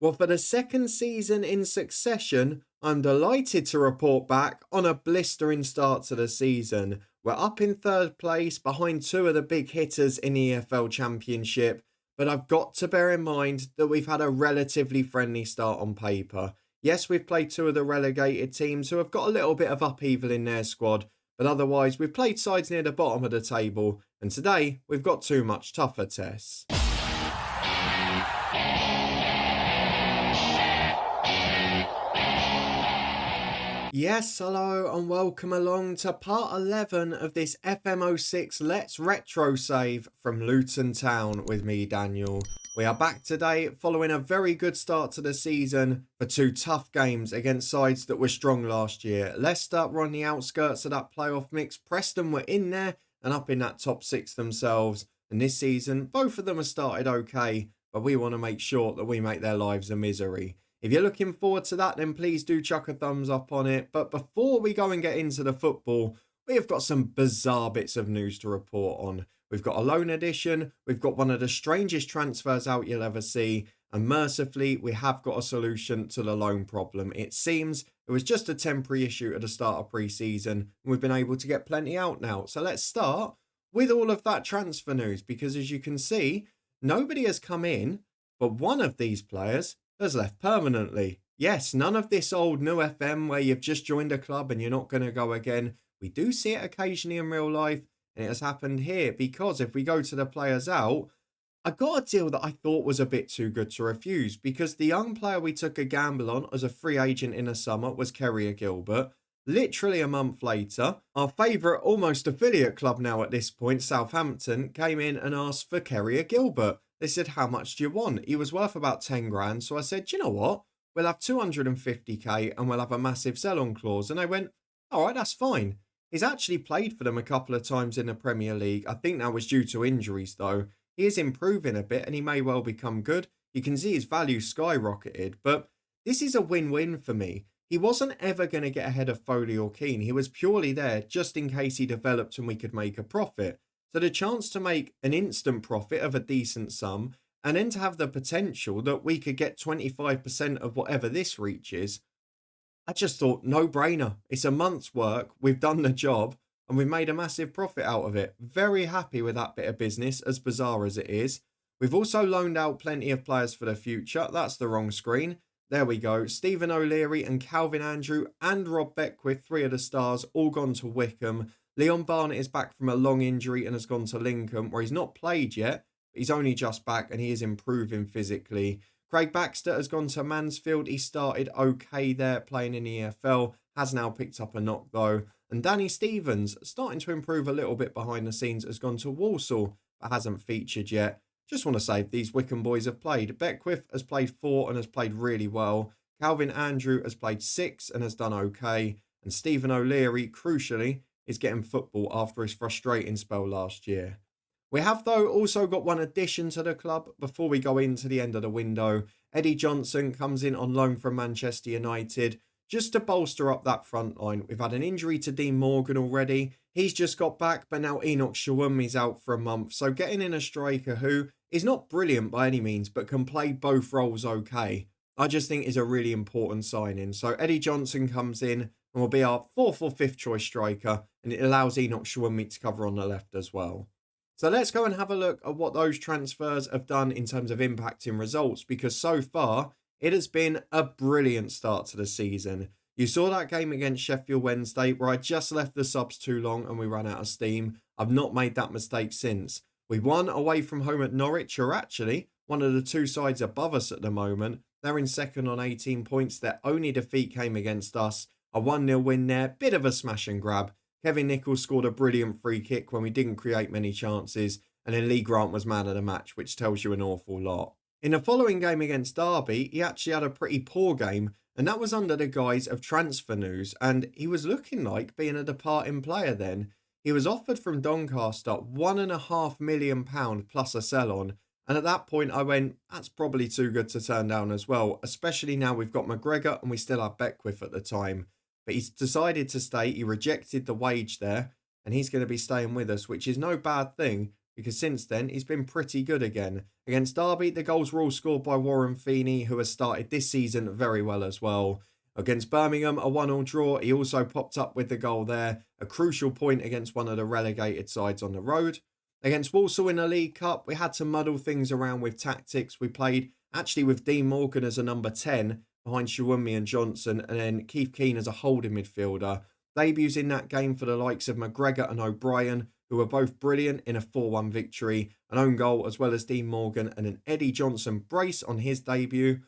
Well, for the second season in succession, I'm delighted to report back on a blistering start to the season. We're up in third place behind two of the big hitters in the EFL Championship, but I've got to bear in mind that we've had a relatively friendly start on paper. Yes, we've played two of the relegated teams who have got a little bit of upheaval in their squad, but otherwise we've played sides near the bottom of the table, and today we've got two much tougher tests. Yes, hello and welcome along to part 11 of this FM06 Let's Retro Save from Luton Town with me, Daniel. We are back today following a very good start to the season for two tough games against sides that were strong last year. Leicester were on the outskirts of that playoff mix, Preston were in there and up in that top six themselves. And this season, both of them have started okay, but we want to make sure that we make their lives a misery. If you're looking forward to that, then please do chuck a thumbs up on it. But before we go and get into the football, we have got some bizarre bits of news to report on. We've got a loan addition, we've got one of the strangest transfers out you'll ever see, and mercifully, we have got a solution to the loan problem. It seems it was just a temporary issue at the start of pre-season, and we've been able to get plenty out now. So let's start with all of that transfer news, because as you can see, nobody has come in, but one of these players has left permanently. Yes, none of this old new FM where you've just joined a club and you're not going to go again. We do see it occasionally in real life, and it has happened here because if we go to the players out, I got a deal that I thought was a bit too good to refuse, because the young player we took a gamble on as a free agent in the summer was Kerrier Gilbert. Literally a month later, our favourite almost affiliate club now at this point, Southampton, came in and asked for Kerrier Gilbert. They said, how much do you want? He was worth about 10 grand. So I said, do you know what? We'll have 250k and we'll have a massive sell-on clause. And they went, all right, that's fine. He's actually played for them a couple of times in the Premier League. I think that was due to injuries though. He is improving a bit and he may well become good. You can see his value skyrocketed, but this is a win-win for me. He wasn't ever going to get ahead of Foley or Keane. He was purely there just in case he developed and we could make a profit. So the chance to make an instant profit of a decent sum and then to have the potential that we could get 25% of whatever this reaches, I just thought no brainer. It's a month's work. We've done the job and we've made a massive profit out of it. Very happy with that bit of business, as bizarre as it is. We've also loaned out plenty of players for the future. That's the wrong screen. There we go. Stephen O'Leary and Calvin Andrew and Rob Beckwith, three of the stars, all gone to Wickham. Leon Barnett is back from a long injury and has gone to Lincoln, where he's not played yet, but he's only just back and he is improving physically. Craig Baxter has gone to Mansfield. He started okay there playing in the EFL, has now picked up a knock though. And Danny Stevens, starting to improve a little bit behind the scenes, has gone to Walsall, but hasn't featured yet. Just want to say these Wickham boys have played. Beckwith has played 4 and has played really well. Calvin Andrew has played 6 and has done okay. And Stephen O'Leary, crucially, is getting football after his frustrating spell last year. We have, though, also got one addition to the club before we go into the end of the window. Eddie Johnson comes in on loan from Manchester United just to bolster up that front line. We've had an injury to Dean Morgan already. He's just got back, but now Enoch Shawumi's out for a month. So getting in a striker who is not brilliant by any means, but can play both roles okay, I just think is a really important signing. So Eddie Johnson comes in and will be our 4th or 5th choice striker, and it allows Enoch Shawumi to cover on the left as well. So let's go and have a look at what those transfers have done in terms of impacting results, because so far it has been a brilliant start to the season. You saw that game against Sheffield Wednesday where I just left the subs too long and we ran out of steam. I've not made that mistake since. We won away from home at Norwich, who are actually one of the two sides above us at the moment. They're in second on 18 points. Their only defeat came against us. A 1-0 win there, bit of a smash and grab. Kevin Nichols scored a brilliant free kick when we didn't create many chances, and then Lee Grant was man of the match, which tells you an awful lot. In the following game against Derby, he actually had a pretty poor game, and that was under the guise of transfer news, and he was looking like being a departing player then. He was offered from Doncaster £1.5 million plus a sell-on, and at that point I went, that's probably too good to turn down as well, especially now we've got McGregor and we still have Beckwith at the time. But he's decided to stay. He rejected the wage there, and he's going to be staying with us, which is no bad thing because since then he's been pretty good again. Against Derby, the goals were all scored by Warren Feeney, who has started this season very well as well. Against Birmingham, a 1-1 draw. He also popped up with the goal there, a crucial point against one of the relegated sides on the road. Against Walsall in the League Cup, we had to muddle things around with tactics. We played actually with Dean Morgan as a number 10 behind Shawunmi and Johnson, and then Keith Keane as a holding midfielder. Debuts in that game for the likes of McGregor and O'Brien, who were both brilliant in a 4-1 victory, an own goal as well as Dean Morgan and an Eddie Johnson brace on his debut.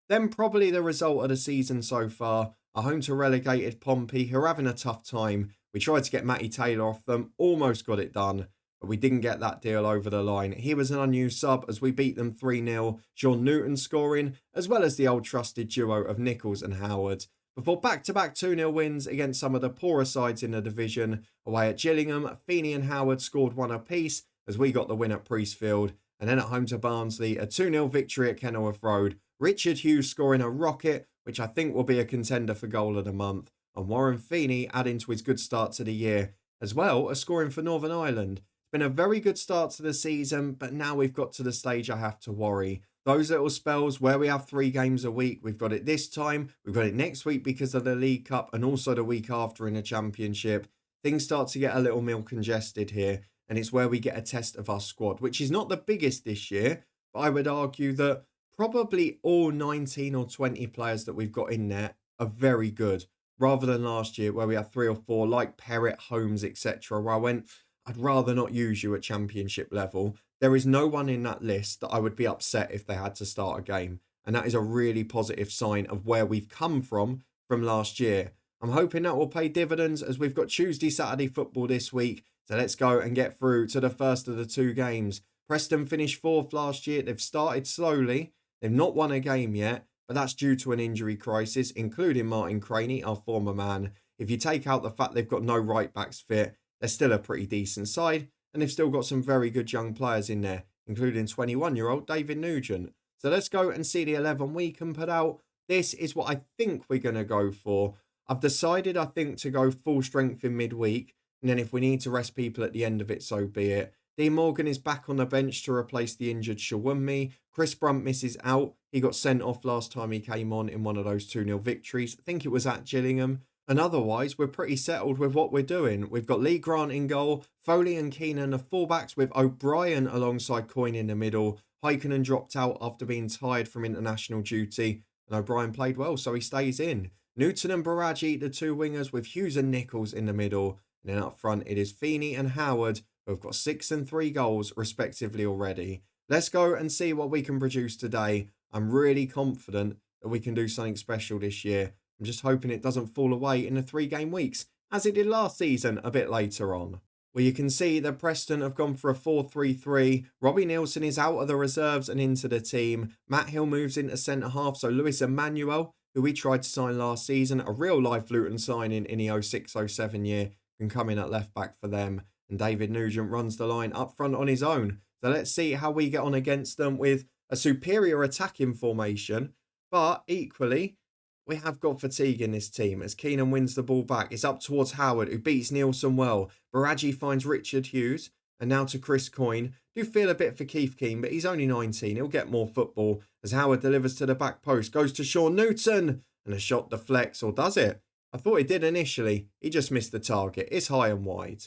Then probably the result of the season so far, a home to relegated Pompey, who are having a tough time. We tried to get Matty Taylor off them, almost got it done, but we didn't get that deal over the line. He was an unused sub as we beat them 3-0, Sean Newton scoring, as well as the old trusted duo of Nichols and Howard. Before back-to-back 2-0 wins against some of the poorer sides in the division. Away at Gillingham, Feeney and Howard scored one apiece as we got the win at Priestfield. And then at home to Barnsley, a 2-0 victory at Kenilworth Road. Richard Hughes scoring a rocket, which I think will be a contender for goal of the month. And Warren Feeney adding to his good start to the year, as well as scoring for Northern Ireland. It's been a very good start to the season, but now we've got to the stage I have to worry. Those little spells where we have 3 games a week, we've got it this time, we've got it next week because of the League Cup, and also the week after in the Championship. Things start to get a little more congested here, and it's where we get a test of our squad, which is not the biggest this year, but I would argue that probably all 19 or 20 players that we've got in there are very good, rather than last year where we had 3 or 4 like Perrett, Holmes, etc., where I went, I'd rather not use you at Championship level. There is no one in that list that I would be upset if they had to start a game. And that is a really positive sign of where we've come from last year. I'm hoping that will pay dividends as we've got Tuesday, Saturday football this week. So let's go and get through to the first of the 2 games. Preston finished 4th last year. They've started slowly. They've not won a game yet, but that's due to an injury crisis, including Martin Craney, our former man. If you take out the fact they've got no right backs fit, they're still a pretty decent side. And they've still got some very good young players in there, including 21-year-old David Nugent. So let's go and see the 11 we can put out. This is what I think we're going to go for. I've decided, I think, to go full strength in midweek. And then if we need to rest people at the end of it, so be it. Dean Morgan is back on the bench to replace the injured Shawunmi. Chris Brunt misses out. He got sent off last time he came on in one of those 2-0 victories. I think it was at Gillingham. And otherwise, we're pretty settled with what we're doing. We've got Lee Grant in goal, Foley and Keenan are fullbacks with O'Brien alongside Coyne in the middle. Heikkinen dropped out after being tired from international duty, and O'Brien played well, so he stays in. Newton and Baraji, the 2 wingers, with Hughes and Nichols in the middle. And then up front, it is Feeney and Howard, who have got 6 and 3 goals, respectively, already. Let's go and see what we can produce today. I'm really confident that we can do something special this year. I'm just hoping it doesn't fall away in the 3 game weeks, as it did last season a bit later on. Well, you can see that Preston have gone for a 4-3-3. Robbie Nielsen is out of the reserves and into the team. Matt Hill moves into centre-half, so Lewis Emmanuel, who we tried to sign last season, a real-life Luton signing in the 06-07 year, can come in at left-back for them. And David Nugent runs the line up front on his own. So let's see how we get on against them with a superior attacking formation, but equally, we have got fatigue in this team as Keenan wins the ball back. It's up towards Howard, who beats Nielsen well. Baraji finds Richard Hughes. And now to Chris Coyne. Do feel a bit for Keith Keane, but he's only 19. He'll get more football as Howard delivers to the back post. Goes to Sean Newton. And a shot deflects, or does it? I thought it did initially. He just missed the target. It's high and wide.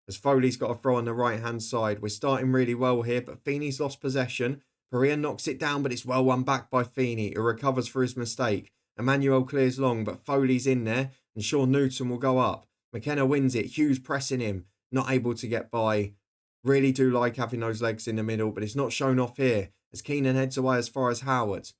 As Foley's got a throw on the right-hand side. We're starting really well here, but Feeney's lost possession. Pereira knocks it down, but it's well won back by Feeney, who recovers for his mistake. Emmanuel clears long, but Foley's in there, and Sean Newton will go up. McKenna wins it. Hughes pressing him, not able to get by. Really do like having those legs in the middle, but it's not shown off here, as Keenan heads away as far as Howard.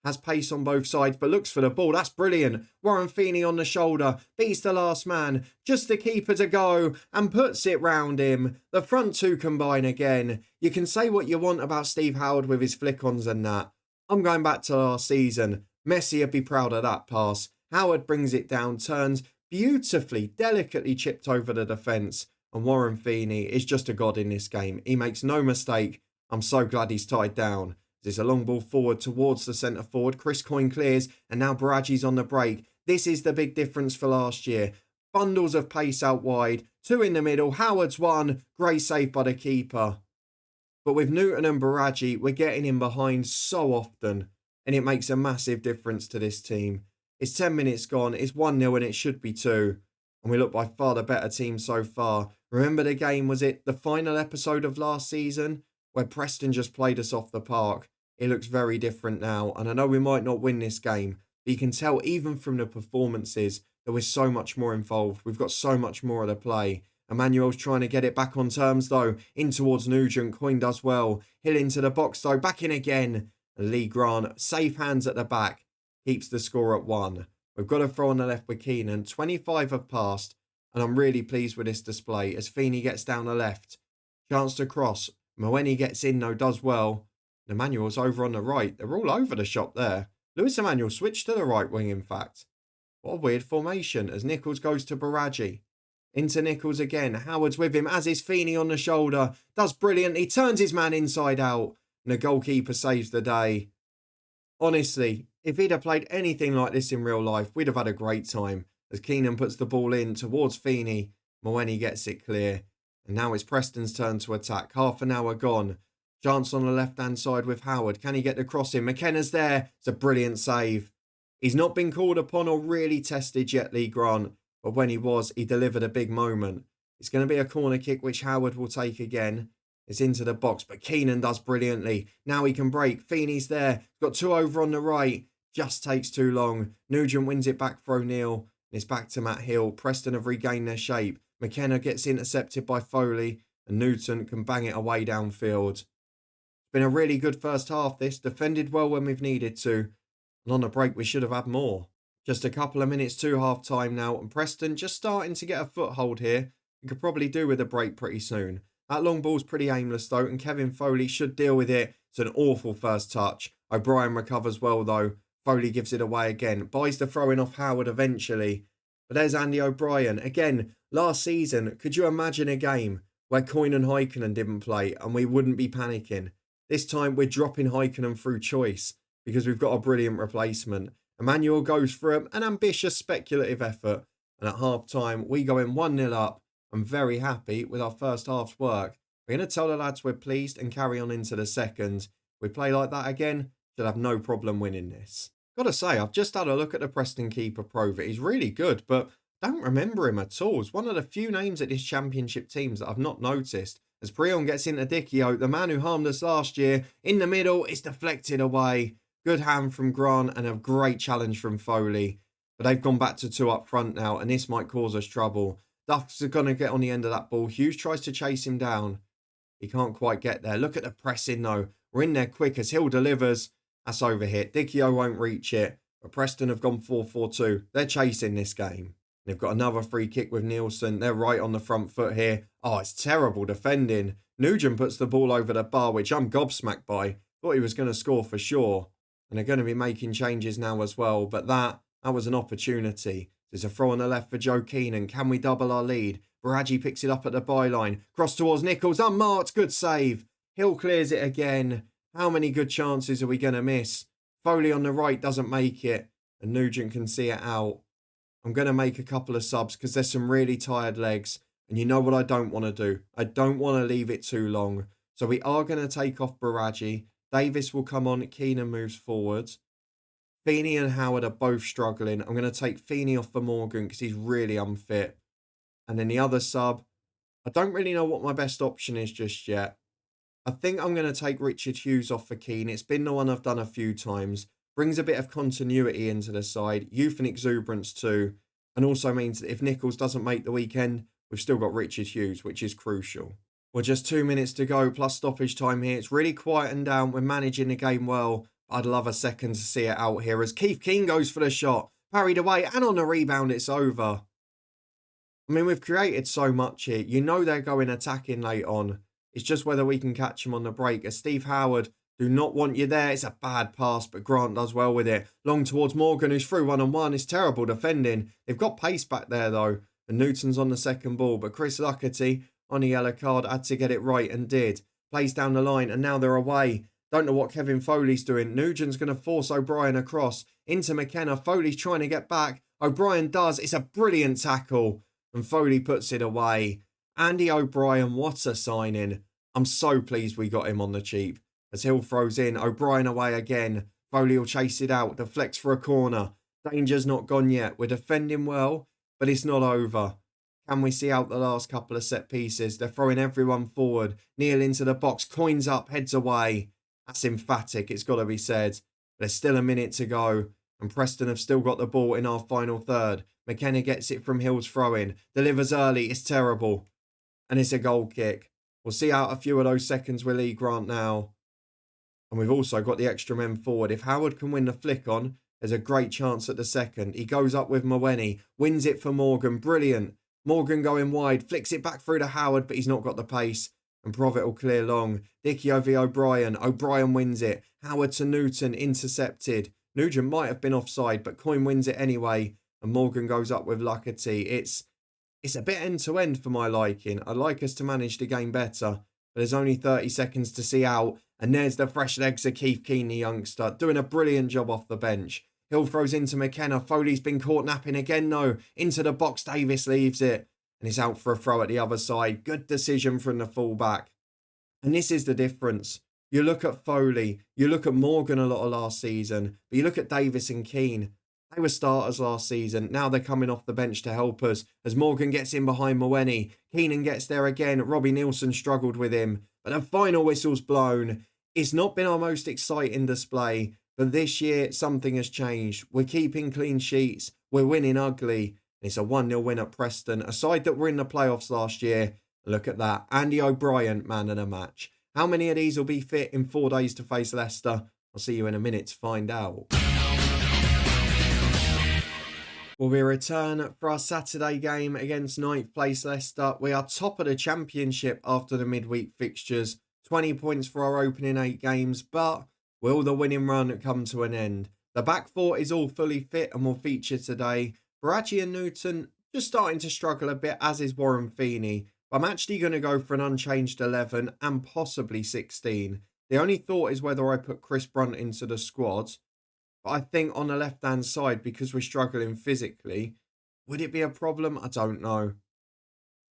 Has pace on both sides, but looks for the ball. That's brilliant. Warren Feeney on the shoulder, beats the last man, just the keeper to go, and puts it round him. The front 2 combine again. You can say what you want about Steve Howard with his flick-ons and that. I'm going back to last season. Messi would be proud of that pass. Howard brings it down, turns beautifully, delicately chipped over the defence. And Warren Feeney is just a god in this game. He makes no mistake. I'm so glad he's tied down. There's a long ball forward towards the centre forward. Chris Coyne clears, and now Baraji's on the break. This is the big difference for last year. Bundles of pace out wide. 2 in the middle. Howard's 1. Great save by the keeper. But with Newton and Baraji, we're getting in behind so often, and it makes a massive difference to this team. It's 10 minutes gone, it's 1-0 and it should be 2. And we look by far the better team so far. Remember the game, was it the final episode of last season? Where Preston just played us off the park. It looks very different now, and I know we might not win this game, but you can tell even from the performances that we're so much more involved. We've got so much more of the play. Emmanuel's trying to get it back on terms though, in towards Nugent. Coyne does well. Hill into the box though, back in again. And Lee Grant, safe hands at the back, keeps the score at 1. We've got a throw on the left with Keenan. 25 have passed, and I'm really pleased with this display as Feeney gets down the left. Chance to cross. Moeni gets in though, does well. Emmanuel's over on the right. They're all over the shop there. Lewis Emmanuel switched to the right wing, in fact. What a weird formation as Nichols goes to Baraji. Into Nichols again. Howard's with him, as is Feeney on the shoulder. Does brilliant. He turns his man inside out. And the goalkeeper saves the day. Honestly, if he'd have played anything like this in real life, we'd have had a great time. As Keenan puts the ball in towards Feeney. Moeni gets it clear. And now it's Preston's turn to attack. Half an hour gone. Chance on the left-hand side with Howard. Can he get the cross in? McKenna's there. It's a brilliant save. He's not been called upon or really tested yet, Lee Grant. But when he was, he delivered a big moment. It's going to be a corner kick, which Howard will take again. It's into the box, but Keenan does brilliantly. Now he can break. Feeney's there. Got 2 over on the right. Just takes too long. Nugent wins it back for O'Neill. It's back to Matt Hill. Preston have regained their shape. McKenna gets intercepted by Foley. And Newton can bang it away downfield. It's been a really good first half, this. Defended well when we've needed to. And on the break, we should have had more. Just a couple of minutes to half time now, and Preston just starting to get a foothold here. We could probably do with a break pretty soon. That long ball's pretty aimless though, and Kevin Foley should deal with it. It's an awful first touch. O'Brien recovers well though. Foley gives it away again. Buys the throwing off Howard eventually. But there's Andy O'Brien. Again, last season, could you imagine a game where Coyne and Heikkinen didn't play and we wouldn't be panicking? This time we're dropping Heikkinen through choice because we've got a brilliant replacement. Emmanuel goes for an ambitious speculative effort, and at half time we go in 1-0 up. I'm very happy with our first half's work. We're going to tell the lads we're pleased and carry on into the second. If we play like that again, should have no problem winning this. Gotta say, I've just had a look at the Preston keeper Prova. He's really good, but I don't remember him at all. It's one of the few names at this championship teams that I've not noticed. As Prion gets into Dicchio, the man who harmed us last year, in the middle, it's deflected away. Good hand from Grant and a great challenge from Foley. But they've gone back to 2 up front now, and this might cause us trouble. Duff's going to get on the end of that ball. Hughes tries to chase him down. He can't quite get there. Look at the pressing though. We're in there quick as Hill delivers. That's overhit. Dicchio won't reach it. But Preston have gone 4-4-2. They're chasing this game. They've got another free kick with Nielsen. They're right on the front foot here. Oh, it's terrible defending. Nugent puts the ball over the bar, which I'm gobsmacked by. Thought he was going to score for sure. And they're going to be making changes now as well. But that was an opportunity. There's a throw on the left for Joe Keenan. Can we double our lead? Baraji picks it up at the byline. Cross towards Nichols. Unmarked. Good save. Hill clears it again. How many good chances are we going to miss? Foley on the right doesn't make it. And Nugent can see it out. I'm going to make a couple of subs because there's some really tired legs. And you know what I don't want to do? I don't want to leave it too long. So we are going to take off Baraji. Davis will come on. Keenan moves forward. Feeney and Howard are both struggling. I'm going to take Feeney off for Morgan because he's really unfit. And then the other sub, I don't really know what my best option is just yet. I think I'm going to take Richard Hughes off for Keane. It's been the one I've done a few times. Brings a bit of continuity into the side. Youth and exuberance too. And also means that if Nichols doesn't make the weekend, we've still got Richard Hughes, which is crucial. Well, just 2 minutes to go plus stoppage time here. It's really quieting down. We're managing the game well. I'd love a second to see it out here as Keith Keane goes for the shot. Parried away and on the rebound, it's over. I mean, we've created so much here. You know they're going attacking late on. It's just whether we can catch them on the break. As Steve Howard do not want you there. It's a bad pass, but Grant does well with it. Long towards Morgan, who's through one-on-one. It's terrible defending. They've got pace back there, though. And Newton's on the second ball. But Chris Luckety, on a yellow card, had to get it right and did. Plays down the line, and now they're away. Don't know what Kevin Foley's doing. Nugent's going to force O'Brien across. Into McKenna. Foley's trying to get back. O'Brien does. It's a brilliant tackle. And Foley puts it away. Andy O'Brien, what a signing. I'm so pleased we got him on the cheap. As Hill throws in, O'Brien away again. Foley will chase it out, deflects for a corner. Danger's not gone yet. We're defending well, but it's not over. Can we see out the last couple of set pieces? They're throwing everyone forward. Neil into the box, coins up, heads away. That's emphatic, it's got to be said. There's still a minute to go, and Preston have still got the ball in our final third. McKenna gets it from Hill's throw-in. Delivers early, it's terrible. And it's a goal kick. We'll see out a few of those seconds with Lee Grant now. And we've also got the extra men forward. If Howard can win the flick on, there's a great chance at the second. He goes up with Mawene, wins it for Morgan. Brilliant. Morgan going wide, flicks it back through to Howard, but he's not got the pace. And Provitt will clear long. Dickey over O'Brien. O'Brien wins it. Howard to Newton, intercepted. Nugent might have been offside, but Coyne wins it anyway. And Morgan goes up with Luckety. It's a bit end-to-end for my liking. I'd like us to manage the game better. But there's only 30 seconds to see out. And there's the fresh legs of Keith Keane, the youngster, doing a brilliant job off the bench. Hill throws into McKenna. Foley's been caught napping again, though. Into the box, Davis leaves it. And he's out for a throw at the other side. Good decision from the fullback. And this is the difference. You look at Foley. You look at Morgan a lot of last season. But you look at Davis and Keane. They were starters last season. Now they're coming off the bench to help us. As Morgan gets in behind Mawene. Keenan gets there again. Robbie Nielsen struggled with him. But the final whistle's blown. It's not been our most exciting display. But this year, something has changed. We're keeping clean sheets. We're winning ugly. It's a 1-0 win at Preston. A side that were in the playoffs last year. Look at that. Andy O'Brien, man of the match. How many of these will be fit in 4 days to face Leicester? I'll see you in a minute to find out. Well, we return for our Saturday game against 9th place Leicester. We are top of the championship after the midweek fixtures. 20 points for our opening 8 games, but will the winning run come to an end? The back four is all fully fit and will feature today. Baraji and Newton just starting to struggle a bit, as is Warren Feeney. I'm actually going to go for an unchanged 11 and possibly 16. The only thought is whether I put Chris Brunt into the squad. But I think on the left-hand side, because we're struggling physically, would it be a problem? I don't know.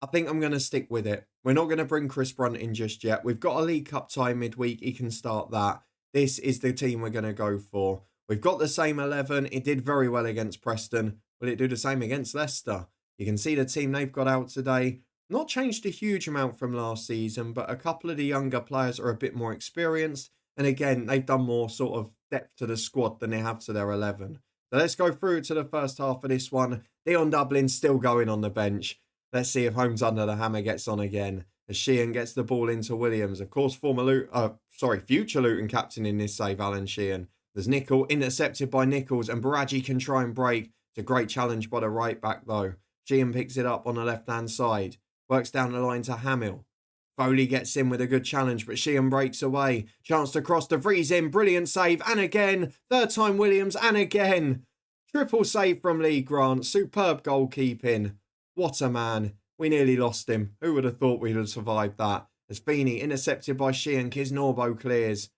I think I'm going to stick with it. We're not going to bring Chris Brunt in just yet. We've got a League Cup tie midweek. He can start that. This is the team we're going to go for. We've got the same 11. It did very well against Preston. Will it do the same against Leicester? You can see the team they've got out today. Not changed a huge amount from last season, but a couple of the younger players are a bit more experienced. And again, they've done more sort of depth to the squad than they have to their 11. So let's go through to the first half of this one. Dion Dublin still going on the bench. Let's see if Holmes Under the Hammer gets on again. As Sheehan gets the ball into Williams. Of course, future Luton captain in this save, Alan Sheehan. There's Nicol, intercepted by Nichols, and Baraji can try and break. It's a great challenge by the right back, though. Sheehan picks it up on the left-hand side. Works down the line to Hamill. Foley gets in with a good challenge, but Sheehan breaks away. Chance to cross, De Vries in. Brilliant save, and again. Third time Williams, and again. Triple save from Lee Grant. Superb goalkeeping. What a man. We nearly lost him. Who would have thought we'd have survived that? As Feeney intercepted by Sheehan, Kisnorbo clears.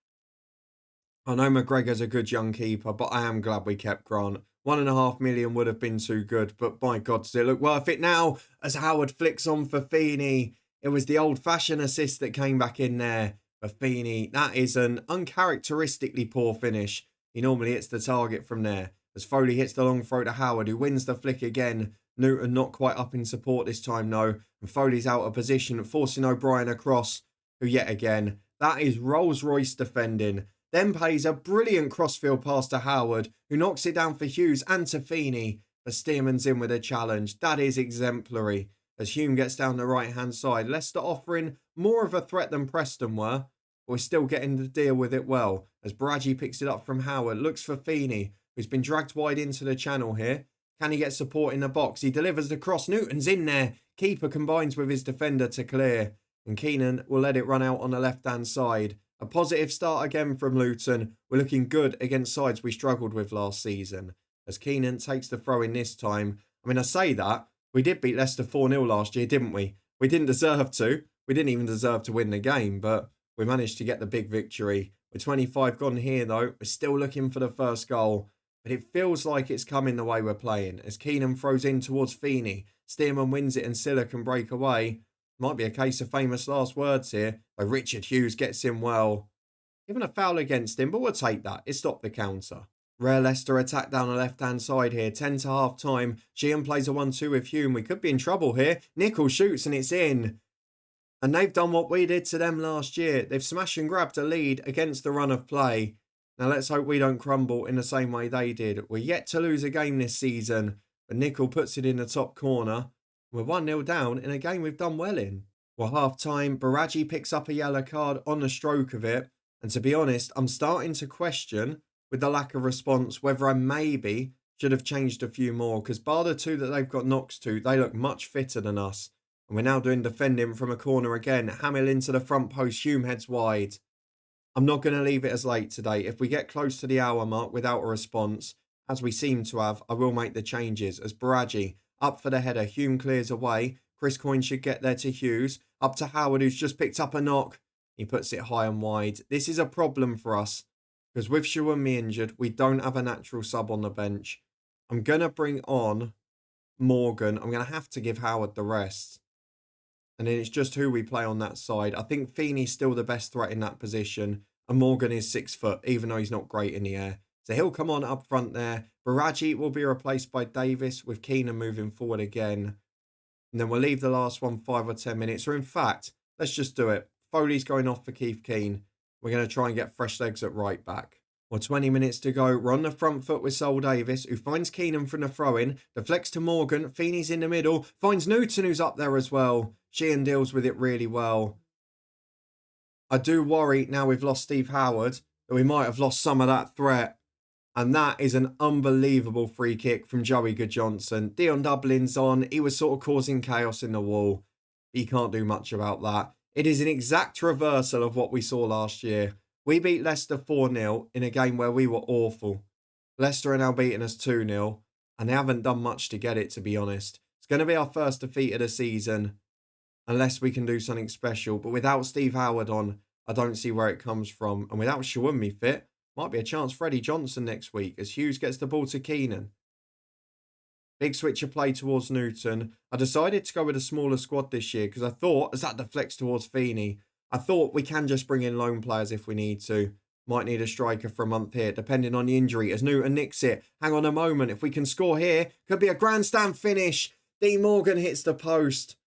I know McGregor's a good young keeper, but I am glad we kept Grant. 1.5 million would have been too good, but by God, does it look worth it now? As Howard flicks on for Feeney. It was the old-fashioned assist that came back in there for Feeney. That is an uncharacteristically poor finish. He normally hits the target from there. As Foley hits the long throw to Howard, who wins the flick again. Newton not quite up in support this time, though. And Foley's out of position, forcing O'Brien across, who yet again, that is Rolls-Royce defending. Then plays a brilliant crossfield pass to Howard, who knocks it down for Hughes and to Feeney. As Stearman's in with a challenge. That is exemplary. As Hume gets down the right-hand side. Leicester offering more of a threat than Preston were. But we're still getting to deal with it well. As Baraji picks it up from Howard. Looks for Feeney, who's been dragged wide into the channel here. Can he get support in the box? He delivers the cross. Newton's in there. Keeper combines with his defender to clear. And Keenan will let it run out on the left-hand side. A positive start again from Luton. We're looking good against sides we struggled with last season. As Keenan takes the throw in this time. I mean, I say that. We did beat Leicester 4-0 last year, didn't we? We didn't deserve to. We didn't even deserve to win the game, but we managed to get the big victory. With 25 gone here, though, we're still looking for the first goal. But it feels like it's coming the way we're playing. As Keenan throws in towards Feeney. Stearman wins it and Silla can break away. Might be a case of famous last words here. But Richard Hughes gets in well. Given a foul against him, but we'll take that. It stopped the counter. Rare Leicester attack down the left-hand side here. 10 to half-time. Sheehan plays a 1-2 with Hume. We could be in trouble here. Nicol shoots and it's in. And they've done what we did to them last year. They've smashed and grabbed a lead against the run of play. Now let's hope we don't crumble in the same way they did. We're yet to lose a game this season. But Nicol puts it in the top corner. We're 1-0 down in a game we've done well in. Well, half-time, Baraji picks up a yellow card on the stroke of it. And to be honest, I'm starting to question, with the lack of response, whether I maybe should have changed a few more. Because bar the two that they've got knocks to, they look much fitter than us. And we're now doing defending from a corner again. Hamill into the front post, Hume heads wide. I'm not going to leave it as late today. If we get close to the hour mark without a response, as we seem to have, I will make the changes. As Baraji up for the header, Hume clears away. Chris Coyne should get there to Hughes. Up to Howard, who's just picked up a knock. He puts it high and wide. This is a problem for us. Because with Shawumi injured, we don't have a natural sub on the bench. I'm going to bring on Morgan. I'm going to have to give Howard the rest. And then it's just who we play on that side. I think Feeney's still the best threat in that position. And Morgan is 6 foot, even though he's not great in the air. So he'll come on up front there. Baraji will be replaced by Davis with Keenan moving forward again. And then we'll leave the last one 5 or 10 minutes. Or in fact, let's just do it. Foley's going off for Keith Keane. We're going to try and get fresh legs at right back. Well, 20 minutes to go. We're on the front foot with Sol Davis, who finds Keenan from the throw-in. Deflects to Morgan. Feeney's in the middle. Finds Newton, who's up there as well. Sheehan deals with it really well. I do worry, now we've lost Steve Howard, that we might have lost some of that threat. And that is an unbelievable free kick from Joey Goodjohnson. Dion Dublin's on. He was sort of causing chaos in the wall. He can't do much about that. It is an exact reversal of what we saw last year. We beat Leicester 4-0 in a game where we were awful. Leicester are now beating us 2-0. And they haven't done much to get it, to be honest. It's going to be our first defeat of the season. Unless we can do something special. But without Steve Howard on, I don't see where it comes from. And without Shawumi fit, might be a chance for Eddie Johnson next week as Hughes gets the ball to Keenan. Big switch of play towards Newton. I decided to go with a smaller squad this year because I thought, as that deflects towards Feeney, I thought we can just bring in loan players if we need to. Might need a striker for a month here, depending on the injury. As Newton nicks it. Hang on a moment. If we can score here, could be a grandstand finish. D. Morgan hits the post.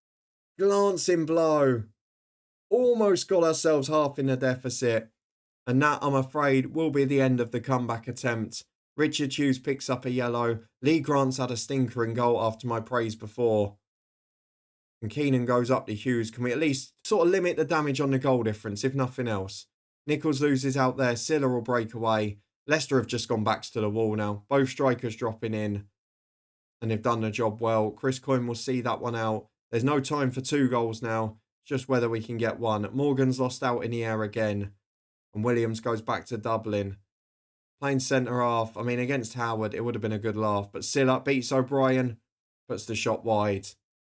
Glancing blow. Almost got ourselves half in the deficit. And that, I'm afraid, will be the end of the comeback attempt. Richard Hughes picks up a yellow. Lee Grant's had a stinker in goal after my praise before. And Keenan goes up to Hughes. Can we at least sort of limit the damage on the goal difference, if nothing else? Nichols loses out there. Silla will break away. Leicester have just gone backs to the wall now. Both strikers dropping in. And they've done the job well. Chris Coyne will see that one out. There's no time for 2 goals now. It's just whether we can get one. Morgan's lost out in the air again. And Williams goes back to Dublin. Playing centre half. I mean, against Howard, it would have been a good laugh. But Silla beats O'Brien. Puts the shot wide.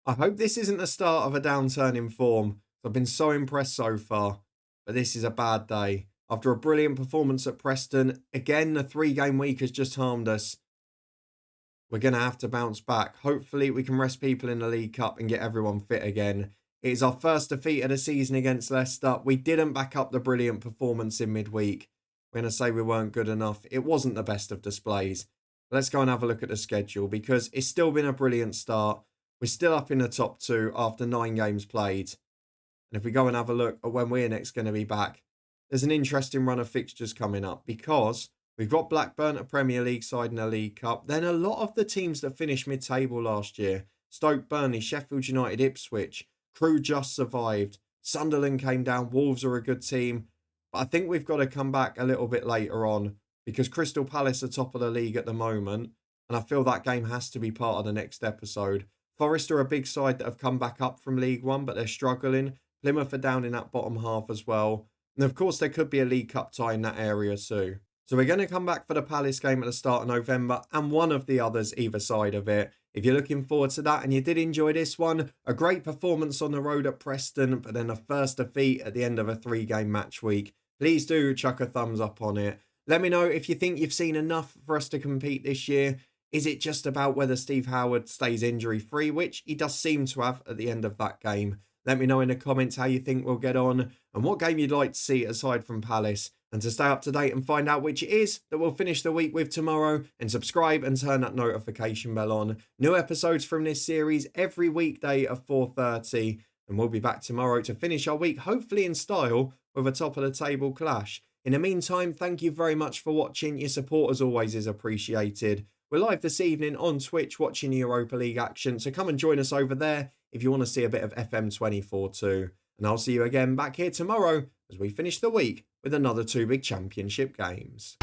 I hope this isn't the start of a downturn in form. I've been so impressed so far. But this is a bad day. After a brilliant performance at Preston, again, the 3-game week has just harmed us. We're going to have to bounce back. Hopefully, we can rest people in the League Cup and get everyone fit again. It is our first defeat of the season against Leicester. We didn't back up the brilliant performance in midweek. We're going to say we weren't good enough. It wasn't the best of displays. Let's go and have a look at the schedule because it's still been a brilliant start. We're still up in the top 2 after 9 games played. And if we go and have a look at when we're next going to be back, there's an interesting run of fixtures coming up because we've got Blackburn, a Premier League side in the League Cup. Then a lot of the teams that finished mid-table last year, Stoke, Burnley, Sheffield United, Ipswich, Crewe just survived. Sunderland came down. Wolves are a good team. But I think we've got to come back a little bit later on because Crystal Palace are top of the league at the moment. And I feel that game has to be part of the next episode. Forest are a big side that have come back up from League One, but they're struggling. Plymouth are down in that bottom half as well. And of course, there could be a League Cup tie in that area too. So we're going to come back for the Palace game at the start of November and one of the others either side of it. If you're looking forward to that and you did enjoy this one, a great performance on the road at Preston, but then a first defeat at the end of a 3-game match week. Please do chuck a thumbs up on it. Let me know if you think you've seen enough for us to compete this year. Is it just about whether Steve Howard stays injury free, which he does seem to have at the end of that game? Let me know in the comments how you think we'll get on and what game you'd like to see aside from Palace. And to stay up to date and find out which it is that we'll finish the week with tomorrow, and subscribe and turn that notification bell on. New episodes from this series every weekday at 4:30, and we'll be back tomorrow to finish our week, hopefully in style, with a top of the table clash. In the meantime, thank you very much for watching. Your support as always is appreciated. We're live this evening on Twitch watching the Europa League action, so come and join us over there if you want to see a bit of FM24 too. And I'll see you again back here tomorrow as we finish the week with another two big championship games.